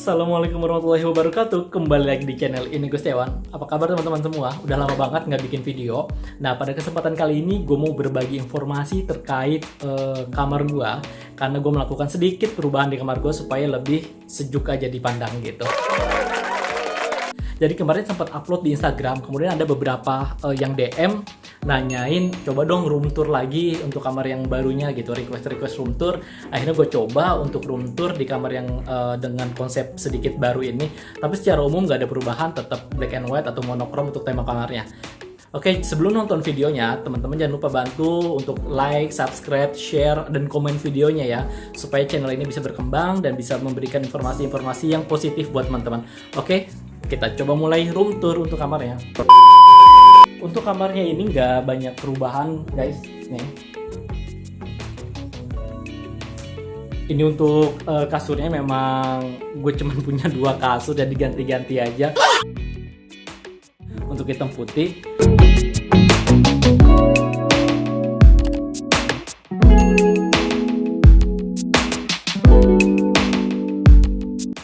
Assalamualaikum warahmatullahi wabarakatuh. Kembali lagi di channel ini Gustiawan. Apa kabar teman-teman semua? Udah lama banget nggak bikin video. Nah, pada kesempatan kali ini gue mau berbagi informasi terkait kamar gue, karena gue melakukan sedikit perubahan di kamar gue supaya lebih sejuk aja dipandang gitu. Jadi kemarin sempat upload di Instagram, kemudian ada beberapa yang DM nanyain, coba dong room tour lagi untuk kamar yang barunya gitu, request room tour. Akhirnya gue coba untuk room tour di kamar yang dengan konsep sedikit baru ini. Tapi secara umum nggak ada perubahan, tetap black and white atau monokrom untuk tema kamarnya. Oke, sebelum nonton videonya, teman-teman jangan lupa bantu untuk like, subscribe, share, dan komen videonya ya, supaya channel ini bisa berkembang dan bisa memberikan informasi-informasi yang positif buat teman-teman. Oke, kita coba mulai room tour untuk kamarnya. Untuk kamarnya ini nggak banyak perubahan guys, nih. Ini untuk kasurnya memang gue cuma punya 2 kasur dan diganti-ganti aja. Untuk hitam putih.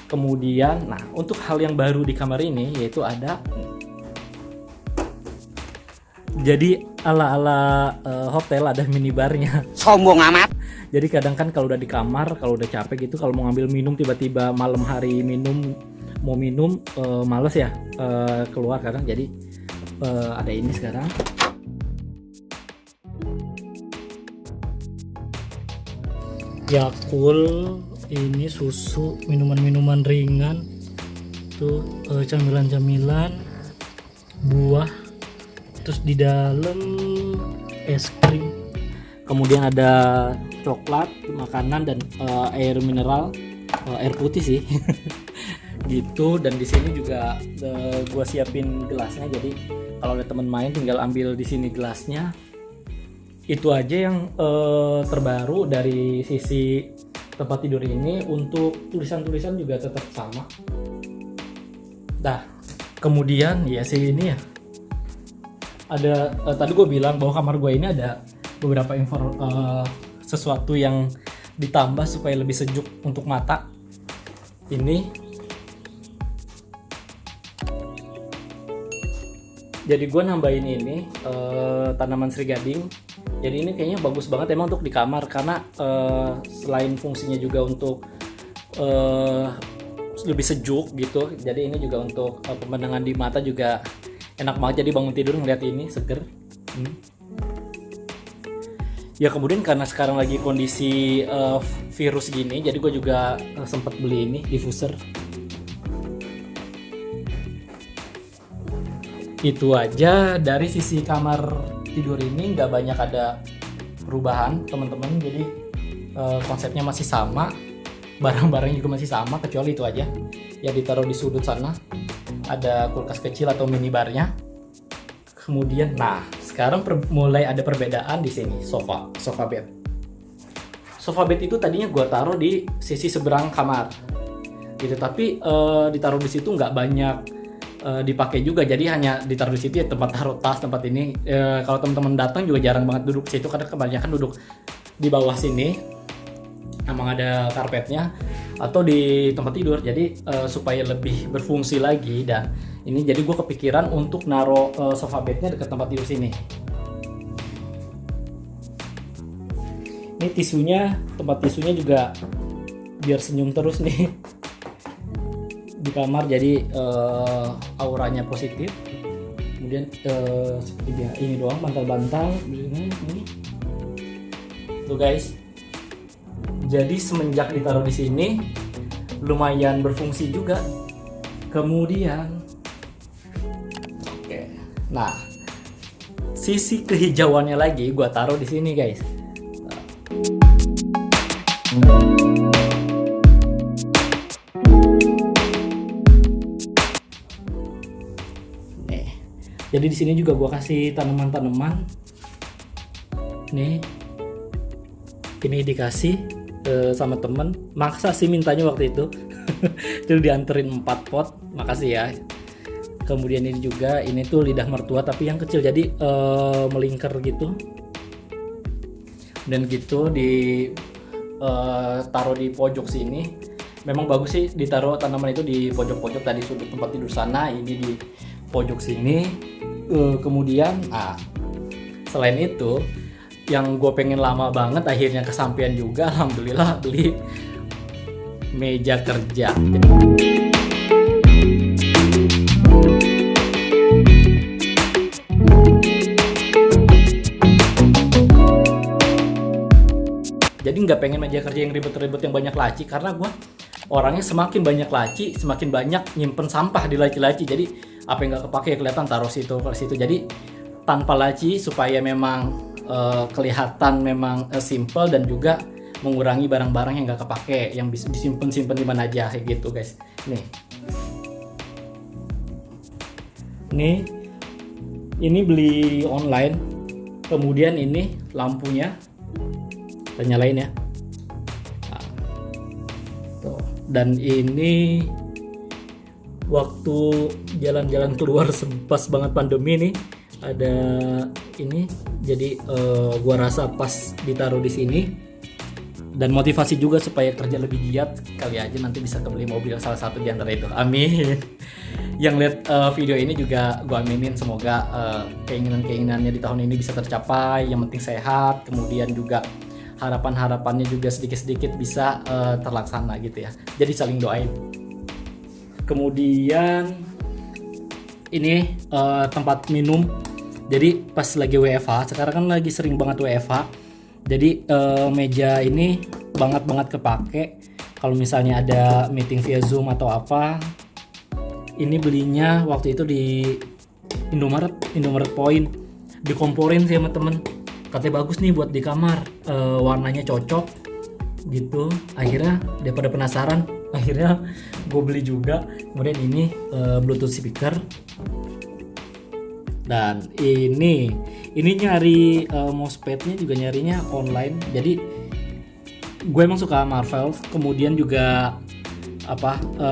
Kemudian, nah untuk hal yang baru di kamar ini yaitu ada, jadi ala-ala hotel ada minibarnya. Sombong amat. Jadi kadang kan kalau udah di kamar, kalau udah capek gitu, kalau mau ngambil minum tiba-tiba malam hari mau minum males ya keluar kadang. Jadi ada ini sekarang. Yakult, ini susu, minuman-minuman ringan, tuh camilan-camilan, buah, terus di dalam es krim, kemudian ada coklat, makanan, dan air mineral, air putih sih. Gitu. Dan di sini juga gua siapin gelasnya, jadi kalau ada teman main tinggal ambil di sini gelasnya. Itu aja yang terbaru dari sisi tempat tidur ini. Untuk tulisan-tulisan juga tetap sama. Nah, kemudian ya sih ini ya, ada tadi gue bilang bahwa kamar gue ini ada beberapa sesuatu yang ditambah supaya lebih sejuk untuk mata. Ini jadi gue nambahin ini tanaman Sri Gading. Jadi ini kayaknya bagus banget emang untuk di kamar, karena selain fungsinya juga untuk lebih sejuk gitu, jadi ini juga untuk pemandangan di mata juga enak banget. Jadi bangun tidur ngeliat ini seger. Ya kemudian karena sekarang lagi kondisi virus gini, jadi gue juga sempat beli ini diffuser. Itu aja dari sisi kamar tidur ini, nggak banyak ada perubahan teman-teman. Jadi konsepnya masih sama, barang-barangnya juga masih sama, kecuali itu aja ya ditaruh di sudut sana. Ada kulkas kecil atau minibarnya. Kemudian, nah sekarang mulai ada perbedaan di sini, sofa bed. Sofa bed itu tadinya gue taruh di sisi seberang kamar, gitu. Tapi ditaruh di situ nggak banyak dipakai juga, jadi hanya ditaruh di situ ya, tempat taruh tas, tempat ini. Kalau teman-teman datang juga jarang banget duduk di situ, karena kebanyakan duduk di bawah sini. Emang ada karpetnya atau di tempat tidur, jadi supaya lebih berfungsi lagi. Dan ini jadi gue kepikiran untuk naruh sofa bednya dekat tempat tidur sini. Ini tisunya, tempat tisunya juga biar senyum terus nih di kamar, jadi auranya positif. Kemudian seperti dia ini doang, bantal-bantal ini. Tuh guys. Jadi semenjak ditaruh di sini lumayan berfungsi juga. Kemudian oke. Nah, sisi kehijauannya lagi gua taruh di sini, guys. Nih. Jadi di sini juga gua kasih tanaman-tanaman. Nih. Ini dikasih sama temen, maksa sih mintanya waktu itu. Jadi dianterin 4 pot, makasih ya. Kemudian ini juga, ini tuh lidah mertua tapi yang kecil, jadi melingkar gitu. Dan gitu di taruh di pojok sini. memang bagus sih ditaruh tanaman itu di pojok-pojok tadi sudut tempat tidur sana, ini di pojok sini. Kemudian selain itu yang gue pengen lama banget akhirnya kesampaian juga, alhamdulillah beli meja kerja. Jadi nggak pengen meja kerja yang ribet-ribet yang banyak laci, karena gue orangnya semakin banyak laci semakin banyak nyimpen sampah di laci-laci. Jadi apa yang nggak kepake kelihatan taruh situ ke situ. Jadi tanpa laci supaya memang kelihatan memang simple dan juga mengurangi barang-barang yang nggak kepake, yang bisa disimpan di mana aja kayak gitu guys. Nih ini beli online. Kemudian ini lampunya kita nyalain ya. Tuh. Dan ini waktu jalan-jalan keluar pas banget pandemi nih ada ini, jadi gua rasa pas ditaruh di sini dan motivasi juga supaya kerja lebih giat, kali aja nanti bisa kebeli mobil salah satu di antara itu, amin. Yang lihat video ini juga gua aminin, semoga keinginan-keinginannya di tahun ini bisa tercapai, yang penting sehat, kemudian juga harapan-harapannya juga sedikit-sedikit bisa terlaksana gitu ya, jadi saling doain. Kemudian ini tempat minum. Jadi pas lagi WFH, sekarang kan lagi sering banget WFH. Jadi meja ini banget kepake kalau misalnya ada meeting via Zoom atau apa. Ini belinya waktu itu di Indomaret Point, dikomporin sih sama temen, katanya bagus nih buat di kamar, warnanya cocok gitu. Akhirnya daripada penasaran, akhirnya gue beli juga. Kemudian ini Bluetooth speaker. Dan ini nyari mousepadnya juga nyarinya online. Jadi gue emang suka Marvel, kemudian juga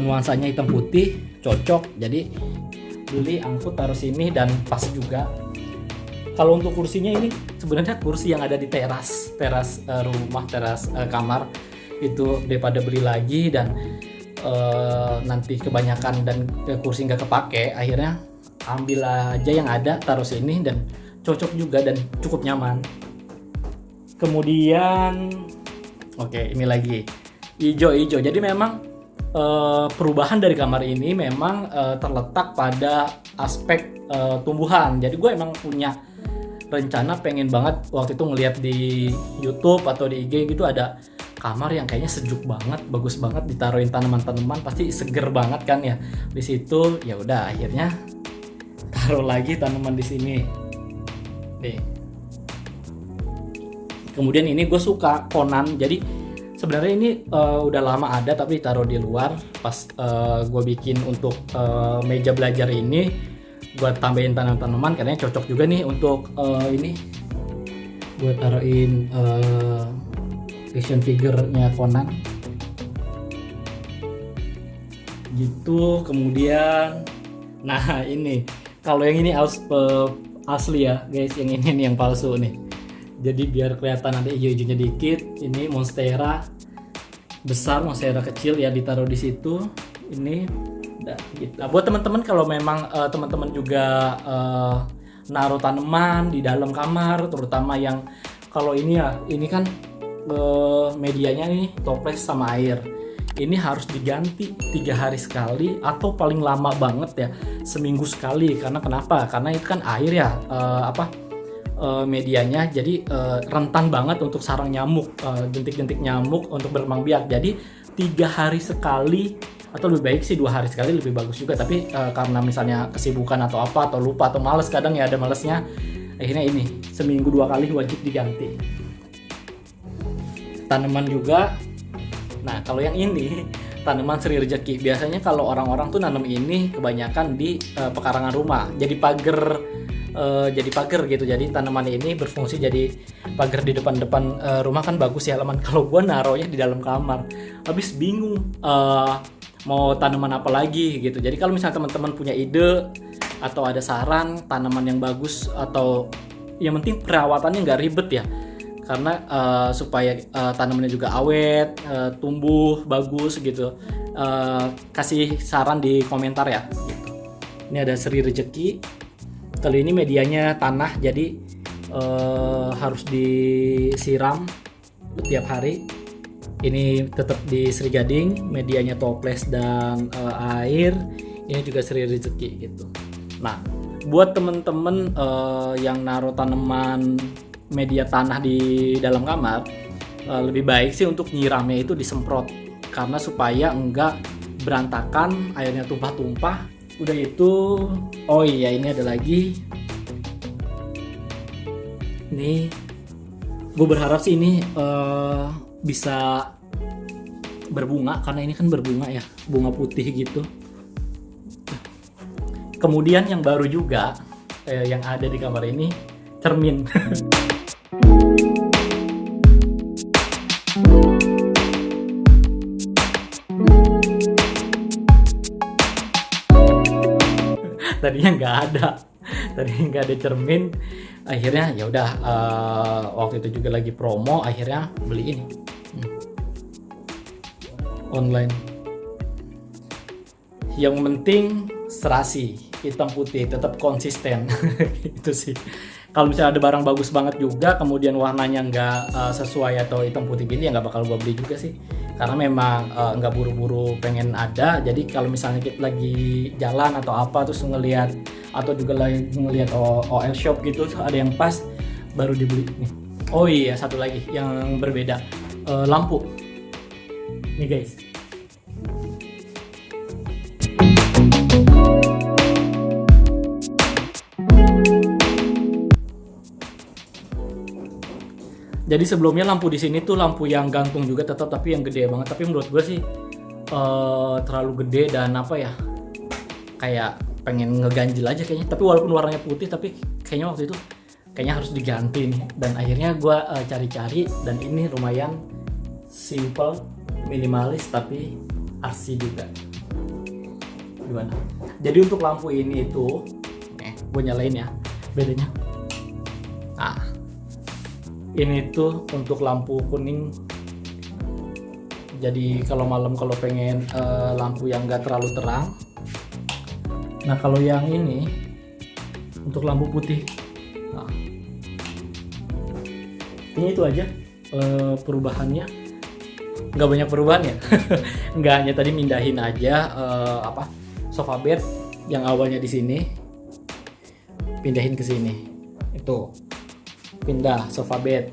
nuansanya hitam putih cocok, jadi beli, angkut, taruh sini dan pas juga. Kalau untuk kursinya ini sebenarnya kursi yang ada di teras rumah, teras kamar itu, daripada beli lagi dan nanti kebanyakan dan kursi nggak kepake, akhirnya ambil aja yang ada, taruh sini dan cocok juga dan cukup nyaman. Kemudian ini lagi hijau. Jadi memang perubahan dari kamar ini memang terletak pada aspek tumbuhan. Jadi gue emang punya rencana pengen banget waktu itu ngeliat di YouTube atau di IG gitu, ada kamar yang kayaknya sejuk banget, bagus banget, ditaruhin tanaman-tanaman pasti seger banget kan ya. Di situ ya udah akhirnya taruh lagi tanaman di sini. Nih. Kemudian ini gue suka Conan. Jadi sebenarnya ini udah lama ada tapi taruh di luar. Pas gue bikin untuk meja belajar ini, gue tambahin tanaman-tanaman karena cocok juga nih untuk ini. Gue taruhin action figure-nya Conan. Gitu. Kemudian nah ini, kalau yang ini asli ya guys, yang ini nih yang palsu nih. Jadi biar kelihatan ada hijau-hijaunya dikit. Ini monstera besar, monstera kecil ya ditaruh di situ. Ini gitu. Nah, buat teman-teman kalau memang teman-teman juga naruh tanaman di dalam kamar, terutama yang kalau ini ya, ini kan medianya ini toples sama air. Ini harus diganti 3 hari sekali atau paling lama banget ya seminggu sekali. Karena kenapa? Karena itu kan air ya, medianya, jadi rentan banget untuk sarang nyamuk, jentik-jentik nyamuk untuk berkembang biak. Jadi 3 hari sekali, atau lebih baik sih 2 hari sekali lebih bagus juga. Tapi karena misalnya kesibukan atau apa, atau lupa atau males, kadang ya ada malesnya, akhirnya ini seminggu 2 kali wajib diganti. Tanaman juga. Nah kalau yang ini tanaman seri rezeki, biasanya kalau orang-orang tuh nanam ini kebanyakan di pekarangan rumah, jadi pagar gitu. Jadi tanaman ini berfungsi jadi pagar di depan rumah kan bagus ya halaman. Kalau gua naruhnya di dalam kamar, habis bingung mau tanaman apa lagi gitu. Jadi kalau misalnya teman-teman punya ide atau ada saran tanaman yang bagus, atau yang penting perawatannya nggak ribet ya. karena supaya tanamannya juga awet, tumbuh bagus gitu. Kasih saran di komentar ya gitu. Ini ada Sri Rezeki. Kalau ini medianya tanah, jadi harus disiram tiap hari. Ini tetap di Sri Gading, medianya toples dan air. Ini juga Sri Rezeki gitu. Nah, buat temen-temen yang naruh tanaman media tanah di dalam kamar, lebih baik sih untuk nyiramnya itu disemprot, karena supaya enggak berantakan, airnya tumpah-tumpah. Udah itu, oh iya ini ada lagi. Nih, gue berharap sih ini bisa berbunga, karena ini kan berbunga ya, bunga putih gitu. Kemudian yang baru juga yang ada di kamar ini, cermin. Tadinya nggak ada cermin. Akhirnya ya udah, waktu itu juga lagi promo, akhirnya beli ini online. Yang penting serasi, hitam putih, tetap konsisten. Itu sih. Kalau misalnya ada barang bagus banget juga, kemudian warnanya nggak sesuai atau hitam putih gini, ya nggak bakal gua beli juga sih. Karena memang nggak buru-buru pengen ada. Jadi kalau misalnya kita lagi jalan atau apa terus ngelihat, atau juga lagi ngelihat OL shop gitu ada yang pas, baru dibeli nih. Oh iya, satu lagi yang berbeda, lampu. Nih guys. Jadi sebelumnya lampu di sini tuh lampu yang gantung juga tetap, tapi yang gede banget. Tapi menurut gue sih terlalu gede dan apa ya, kayak pengen ngeganjil aja kayaknya. Tapi walaupun warnanya putih, tapi kayaknya waktu itu kayaknya harus diganti nih. Dan akhirnya gue cari-cari, dan ini lumayan simple, minimalis, tapi artsy juga. Gimana? Jadi untuk lampu ini itu, gue nyalain ya, bedanya. Nah, ini tuh untuk lampu kuning. Jadi kalau malam kalau pengen lampu yang gak terlalu terang. Nah kalau yang ini untuk lampu putih. Nah, ini itu aja perubahannya. Nggak banyak perubahan ya. Nggak, hanya tadi mindahin aja sofa bed yang awalnya di sini, pindahin ke sini. Itu pindah sofa bed.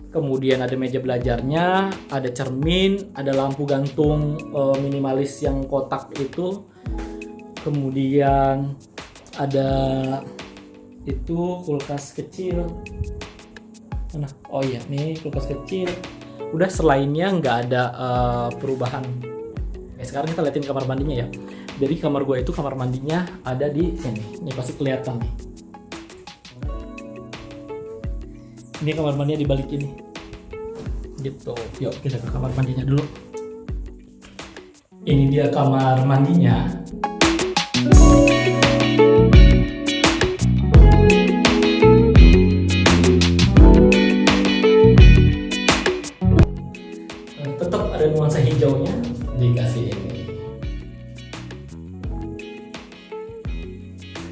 Kemudian ada meja belajarnya, ada cermin, ada lampu gantung minimalis yang kotak itu. Kemudian ada itu kulkas kecil. Mana? Oh iya, nih kulkas kecil. Udah, selainnya nggak ada perubahan. Sekarang kita liatin kamar mandinya ya. Jadi kamar gue itu kamar mandinya ada di sini. Ini pasti kelihatan nih. Ini kamar mandinya di balik ini. Gitu. Yuk kita ke kamar mandinya dulu. Ini dia kamar mandinya. Tetap ada nuansa hijaunya dikasih ini.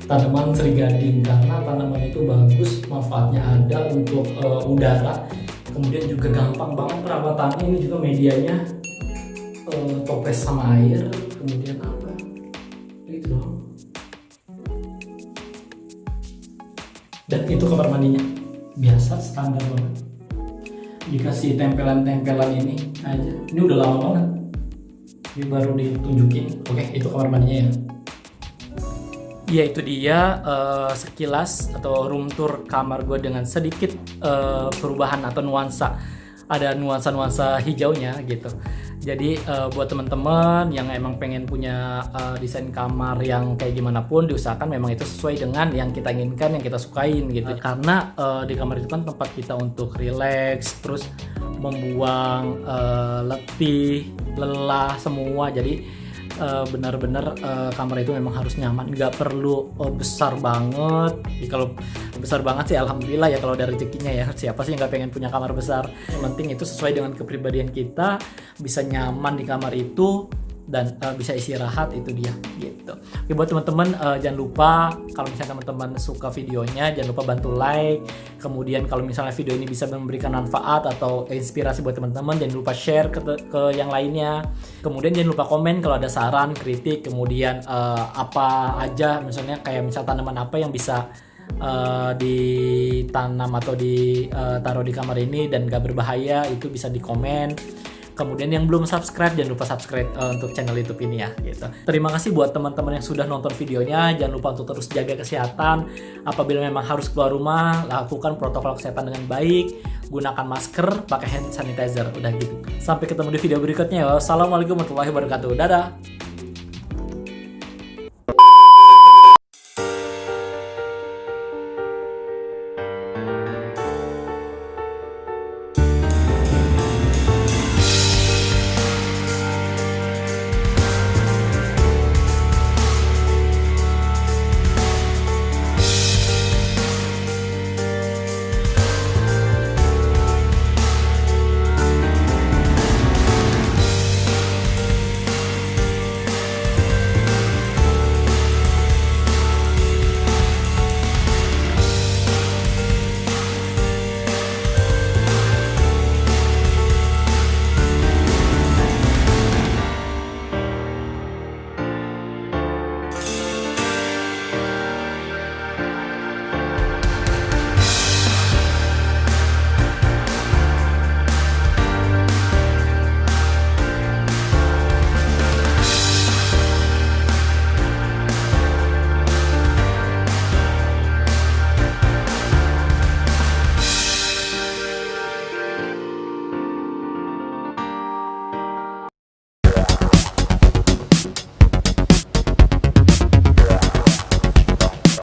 Tanaman Sri Gading, karena tanaman itu bagus, manfaatnya ada untuk udara, kemudian juga gampang banget perawatannya. Ini juga medianya toples sama air, kemudian apa itu doang. Dan itu kamar mandinya biasa, standar banget, dikasih tempelan-tempelan ini aja. Ini udah lama banget, ini baru ditunjukin. Oke, itu kamar mandinya ya. Ya itu dia sekilas atau room tour kamar gue dengan sedikit perubahan atau nuansa. Ada nuansa-nuansa hijaunya gitu. Jadi buat teman-teman yang emang pengen punya desain kamar yang kayak gimana pun, diusahakan memang itu sesuai dengan yang kita inginkan, yang kita sukain gitu. Karena di kamar itu kan tempat kita untuk relax, terus membuang letih, lelah semua. Jadi benar-benar kamar itu memang harus nyaman, nggak perlu besar banget. Jadi kalau besar banget sih alhamdulillah ya, kalau ada rezekinya ya, siapa sih yang nggak pengen punya kamar besar. Yang penting itu sesuai dengan kepribadian kita, bisa nyaman di kamar itu dan bisa istirahat, itu dia gitu. Oke, buat teman-teman jangan lupa kalau misalnya teman-teman suka videonya jangan lupa bantu like. Kemudian kalau misalnya video ini bisa memberikan manfaat atau inspirasi buat teman-teman, jangan lupa share ke yang lainnya. Kemudian jangan lupa komen kalau ada saran, kritik, kemudian apa aja misalnya kayak misal tanaman apa yang bisa ditanam atau ditaruh di kamar ini dan gak berbahaya, itu bisa di komen. Kemudian yang belum subscribe, jangan lupa subscribe untuk channel YouTube ini ya gitu. Terima kasih buat teman-teman yang sudah nonton videonya. Jangan lupa untuk terus jaga kesehatan. Apabila memang harus keluar rumah, lakukan protokol kesehatan dengan baik. Gunakan masker, pakai hand sanitizer, udah gitu. Sampai ketemu di video berikutnya ya. Assalamualaikum warahmatullahi wabarakatuh. Dadah.